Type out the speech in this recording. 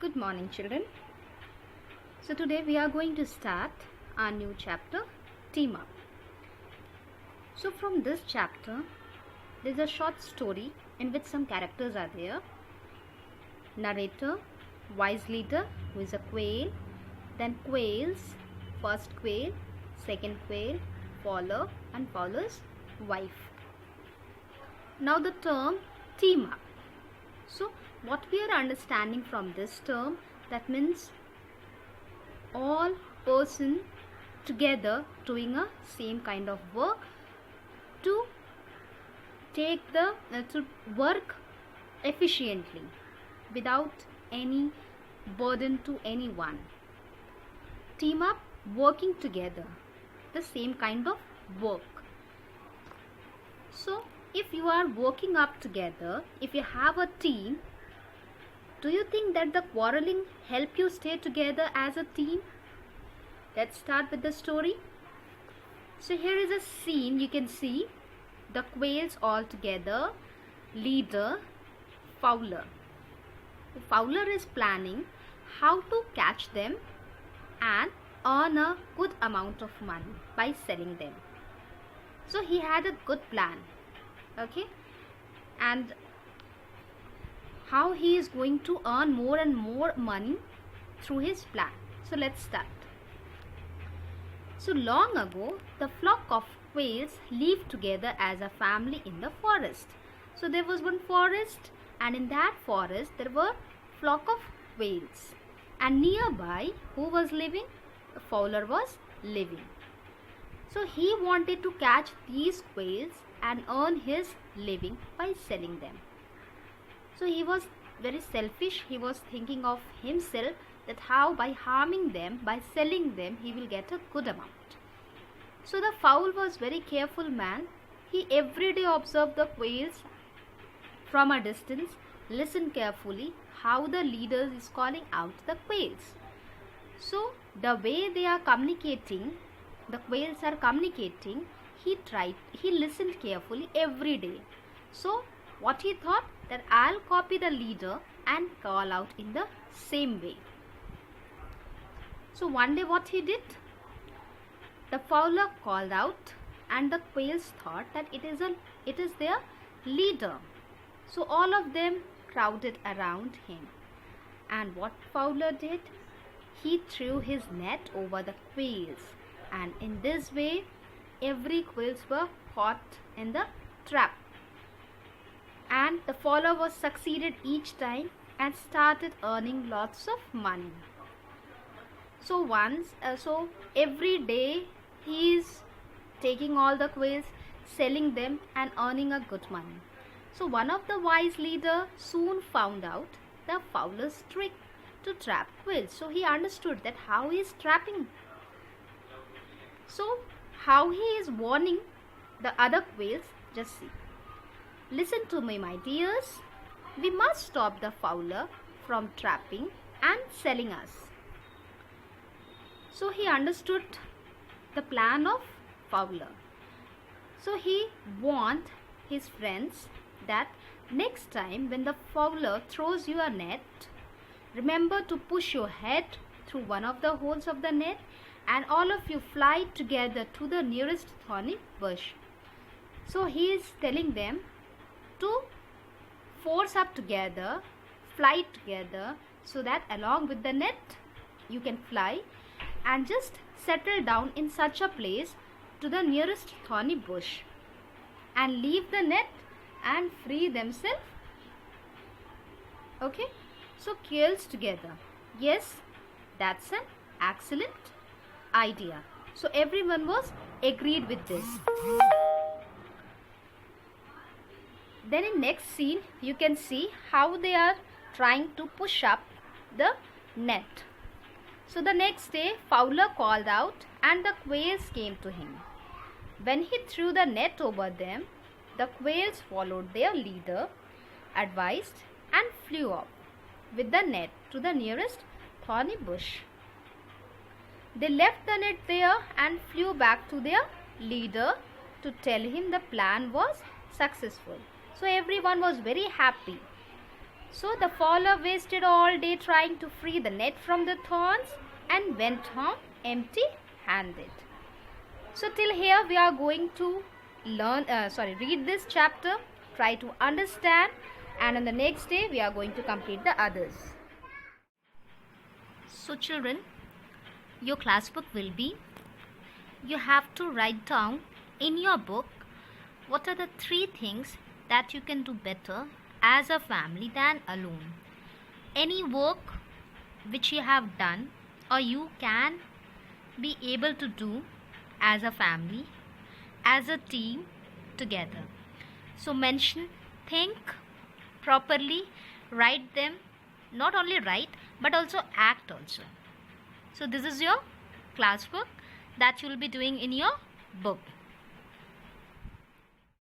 Good morning, children. So today we are going to start our new chapter, Team Up. So from this chapter, there is a short story in which some characters are there. Narrator, wise leader who is a quail, then quails, first quail, second quail, fowler and fowler's wife. Now the term team up. So what we are understanding from this term, that means all person together doing a same kind of work to to work efficiently without any burden to anyone. Team up, working together, the same kind of work. So if you are working up together, if you have a team, do you think that the quarreling help you stay together as a team? Let's start with the story. So here is a scene. You can see the quails all together, leader, fowler. The fowler is planning how to catch them and earn a good amount of money by selling them. So he had a good plan. Okay, and how he is going to earn more and more money through his plan. So let's start. So long ago, the flock of quails lived together as a family in the forest. So there was one forest, and in that forest there were flock of quails, and nearby who was living? The fowler was living. So he wanted to catch these quails and earn his living by selling them. So he was very selfish. He was thinking of himself, that how by harming them, by selling them, he will get a good amount. So the fowl was very careful man. He every day observed the quails from a distance, listened carefully how the leader is calling out the quails. So the way they are communicating, the quails are communicating, he listened carefully every day. So what he thought, that I'll copy the leader and call out in the same way. So one day what he did, the fowler called out, and the quails thought that it is their leader. So all of them crowded around him. And what fowler did? He threw his net over the quails, and in this way every quails were caught in the trap. And the fowler was succeeded each time and started earning lots of money. So every day he is taking all the quails, selling them and earning a good money. So one of the wise leader soon found out the fowler's trick to trap quails. So he understood that how he is trapping. So how he is warning the other quails, just see. Listen to me, my dears. We must stop the fowler from trapping and selling us. So he understood the plan of fowler. So he warned his friends that next time when the fowler throws you a net, remember to push your head through one of the holes of the net, and all of you fly together to the nearest thorny bush. So he is telling them to force up together, fly together, so that along with the net you can fly and just settle down in such a place to the nearest thorny bush and leave the net and free themselves. Okay, so quails together. Yes, that's an excellent idea. So everyone was agreed with this. Then in next scene you can see how they are trying to push up the net. So the next day fowler called out and the quails came to him. When he threw the net over them, the quails followed their leader, advised, and flew off with the net to the nearest thorny bush. They left the net there and flew back to their leader to tell him the plan was successful. So everyone was very happy. So the fowler wasted all day trying to free the net from the thorns and went home empty-handed. So till here we are going to read this chapter, try to understand, and on the next day we are going to complete the others. So children, your class book will be, you have to write down in your book what are the 3 things that you can do better as a family than alone. Any work which you have done or you can be able to do as a family, as a team, together. So mention, think properly, write them, not only write but also act also. So this is your class book that you will be doing in your book.